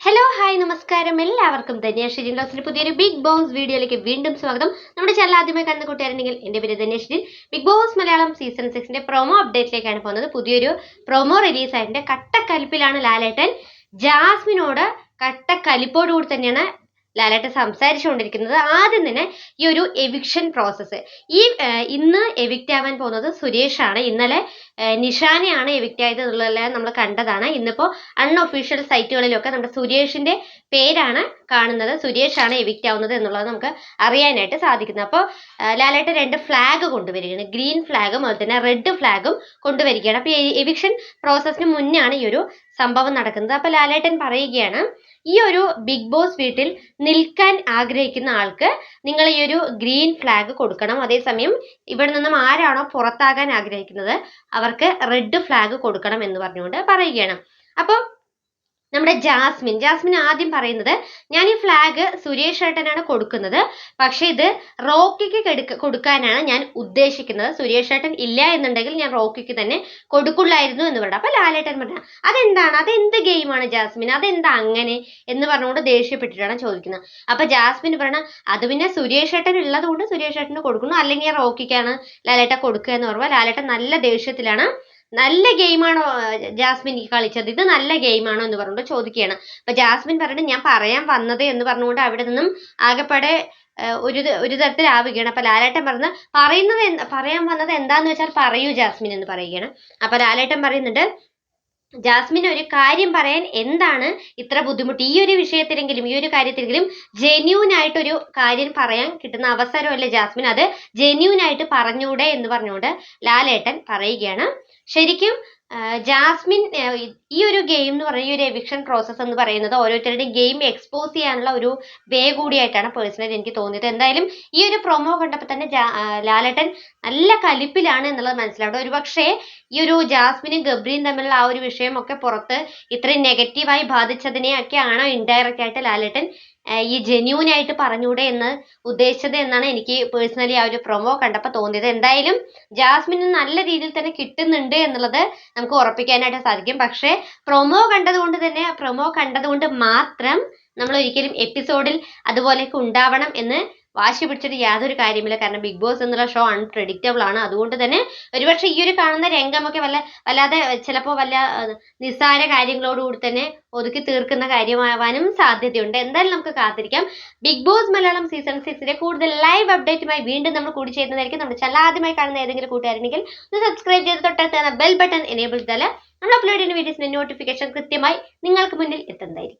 Hello hi നമസ്കാരം എല്ലാവർക്കും ധന്യാഷ് ജിൻഡോസിന്റെ പുതിയൊരു ബിഗ് ബോസ് വീഡിയോയിലേക്ക് വീണ്ടും സ്വാഗതം. നമ്മുടെ ചാനൽ ആദ്യമായി കാണുന്ന കൂട്ടുകാരുണ്ടെങ്കിൽ എന്റെ പേര് Dhanyash. Bigg Boss Malayalam season 6 promo അപ്ഡേറ്റിലേക്കാണ് പോകുന്നത്. പുതിയൊരു പ്രൊമോ റിലീസ് ആയിട്ടുണ്ട്. കട്ടക്കലിപ്പിലാണ് ലാലേട്ടൻ. ജാസ്മിനോട് കട്ടക്കലിപ്പോടുകൂടി തന്നെയാണ് ലാലേട്ടൻ സംസാരിച്ചുകൊണ്ടിരിക്കുന്നത്. ആദ്യം തന്നെ ഈ ഒരു എവിക്ഷൻ പ്രോസസ്സ്, ഇന്ന് എവിക്റ്റ് ആവാൻ പോകുന്നത് സുരേഷാണ്. ഇന്നലെ നിഷാനെയാണ് എവിക്റ്റ് ആയത് എന്നുള്ളതെല്ലാം നമ്മൾ കണ്ടതാണ്. ഇന്നിപ്പോ അൺഒഫീഷ്യൽ സൈറ്റുകളിലൊക്കെ നമ്മുടെ സുരേഷിന്റെ പേരാണ് കാണുന്നത്. സുരേഷാണ് എവിക്റ്റ് ആവുന്നത് എന്നുള്ളത് നമുക്ക് അറിയാനായിട്ട് സാധിക്കുന്നത്. അപ്പോൾ ലാലേട്ടൻ 2 ഫ്ലാഗ് കൊണ്ടുവരികയാണ്. ഗ്രീൻ ഫ്ലാഗും അതുപോലെ തന്നെ റെഡ് ഫ്ലാഗും കൊണ്ടുവരികയാണ്. അപ്പൊ എവിക്ഷൻ പ്രോസസ്സിന് മുന്നാണ് ഈ ഒരു സംഭവം നടക്കുന്നത്. അപ്പൊ ലാലേട്ടൻ പറയുകയാണ്, ഈ ഒരു ബിഗ് ബോസ് വീട്ടിൽ നിൽക്കാൻ ആഗ്രഹിക്കുന്ന ആൾക്ക് നിങ്ങൾ ഈ ഒരു ഗ്രീൻ ഫ്ലാഗ് കൊടുക്കണം. അതേസമയം ഇവിടെ നിന്നും ആരാണോ പുറത്താകാൻ ആഗ്രഹിക്കുന്നത് അവർക്ക് റെഡ് ഫ്ലാഗ് കൊടുക്കണം എന്ന് പറഞ്ഞുകൊണ്ട് പറയുകയാണ്. അപ്പോൾ നമ്മുടെ ജാസ്മിൻ ആദ്യം പറയുന്നത്, ഞാൻ ഈ ഫ്ലാഗ് സുരേഷ് ഏട്ടനാണ് കൊടുക്കുന്നത്, പക്ഷെ ഇത് റോക്കിക്ക് കൊടുക്കാനാണ് ഞാൻ ഉദ്ദേശിക്കുന്നത്. സുരേഷ് ഏട്ടൻ ഇല്ല എന്നുണ്ടെങ്കിൽ ഞാൻ റോക്കിക്ക് തന്നെ കൊടുക്കുള്ളായിരുന്നു എന്ന് പറഞ്ഞു. അപ്പൊ ലാലേട്ടൻ പറഞ്ഞു, അതെന്താണ്, അതെന്ത് ഗെയിമാണ് ജാസ്മിൻ, അതെന്താ അങ്ങനെ എന്ന് പറഞ്ഞുകൊണ്ട് ദേഷ്യപ്പെട്ടിട്ടാണ് ചോദിക്കുന്നത്. അപ്പൊ ജാസ്മിൻ പറഞ്ഞ, അത് പിന്നെ സുരേഷ് ഏട്ടൻ ഉള്ളത് കൊണ്ട് സുരേഷ് ഏട്ടന് കൊടുക്കുന്നു, അല്ലെങ്കിൽ റോക്കിക്കാണ് ലാലേട്ടൻ കൊടുക്കുക എന്ന് പറയുമ്പോൾ ലാലേട്ടൻ നല്ല ദേഷ്യത്തിലാണ്. നല്ല ഗെയിമാണോ ജാസ്മിൻ ഈ കളിച്ചത്, ഇത് നല്ല ഗെയിമാണോ എന്ന് പറഞ്ഞുകൊണ്ട് ചോദിക്കുകയാണ്. അപ്പൊ ജാസ്മിൻ പറഞ്ഞിട്ട്, ഞാൻ പറയാൻ വന്നത് എന്ന് പറഞ്ഞുകൊണ്ട് അവിടെ നിന്നും ആകെപ്പാടെ ഒരു തരത്തിലാവുകയാണ്. അപ്പൊ ലാലേട്ടൻ പറയാൻ വന്നത് എന്താന്ന് വെച്ചാൽ പറയൂ ജാസ്മിൻ എന്ന് പറയുകയാണ്. അപ്പൊ ലാലേട്ടൻ പറയുന്നുണ്ട്, ജാസ്മിൻ ഒരു കാര്യം പറയാൻ എന്താണ് ഇത്ര ബുദ്ധിമുട്ട്, ഈ ഒരു വിഷയത്തിലെങ്കിലും ഈ ഒരു കാര്യത്തിലെങ്കിലും ജെന്യൂൻ ആയിട്ടൊരു കാര്യം പറയാൻ കിട്ടുന്ന അവസരമല്ലേ ജാസ്മിൻ, അത് ജെന്യൂൻ ആയിട്ട് പറഞ്ഞൂടെ എന്ന് പറഞ്ഞുകൊണ്ട് ലാലേട്ടൻ പറയുകയാണ്. ശരിക്കും ജാസ്മിൻ ഈ ഒരു ഗെയിം എന്ന് പറയുന്നത്, ഈ ഒരു എവിക്ഷൻ പ്രോസസ്സ് എന്ന് പറയുന്നത് ഓരോരുത്തരുടെയും ഗെയിം എക്സ്പോസ് ചെയ്യാനുള്ള ഒരു വേ കൂടിയായിട്ടാണ് പേഴ്സണലി എനിക്ക് തോന്നിയത്. എന്തായാലും ഈ ഒരു പ്രൊമോ കണ്ടപ്പോൾ തന്നെ ലാലേട്ടൻ നല്ല കലിപ്പിലാണ് എന്നുള്ളത് മനസ്സിലാവും. ഒരുപക്ഷെ ഈ ഒരു ജാസ്മിനും ഗബ്രിയും തമ്മിലുള്ള ആ ഒരു വിഷയമൊക്കെ പുറത്ത് ഇത്രയും നെഗറ്റീവായി ബാധിച്ചതിനെയൊക്കെ ആണോ ഇൻഡയറക്റ്റ് ആയിട്ട് ലാലേട്ടൻ ഈ ജെന്യൂൻ ആയിട്ട് പറഞ്ഞൂടെ എന്ന് ഉദ്ദേശിച്ചത് എന്നാണ് എനിക്ക് പേഴ്സണലി ആ ഒരു പ്രൊമോ കണ്ടപ്പോൾ തോന്നിയത്. എന്തായാലും ജാസ്മിന് നല്ല രീതിയിൽ തന്നെ കിട്ടുന്നുണ്ട് എന്നുള്ളത് നമുക്ക് ഉറപ്പിക്കാനായിട്ട് സാധിക്കും. പക്ഷേ പ്രൊമോ കണ്ടതുകൊണ്ട് മാത്രം നമ്മൾ ഒരിക്കലും എപ്പിസോഡിൽ അതുപോലെയൊക്കെ ഉണ്ടാവണം എന്ന് വാശി പിടിച്ചിട്ട് യാതൊരു കാര്യമില്ല. കാരണം ബിഗ് ബോസ് എന്നുള്ള ഷോ അൺപ്രഡിക്റ്റബിൾ ആണ്. അതുകൊണ്ട് തന്നെ ഒരുപക്ഷെ ഈ ഒരു കാണുന്ന രംഗമൊക്കെ വല്ലാതെ ചിലപ്പോൾ വല്ല നിസ്സാര കാര്യങ്ങളോടുകൂടി തന്നെ ഒതുക്കി തീർക്കുന്ന കാര്യമാവാനും സാധ്യതയുണ്ട്. എന്തായാലും നമുക്ക് കാത്തിരിക്കാം. ബിഗ് ബോസ് മലയാളം സീസൺ 6 കൂടുതൽ ലൈവ് അപ്ഡേറ്റുമായി വീണ്ടും നമ്മൾ കൂടി ചെയ്യുന്നതായിരിക്കും. നമ്മുടെ ചാനൽ ആദ്യമായി കാണുന്ന ഏതെങ്കിലും കൂട്ടുകാരുണ്ടെങ്കിൽ ഒന്ന് സബ്സ്ക്രൈബ് ചെയ്ത് തൊട്ടടുത്ത് ബെൽ ബട്ടൺ എനേബിൾ ചെയ്താൽ നമ്മൾ അപ്ലോഡ് ചെയ്യുന്ന വീഡിയോസിന്റെ നോട്ടിഫിക്കേഷൻ കൃത്യമായി നിങ്ങൾക്ക് മുന്നിൽ എത്തുന്നതായിരിക്കും.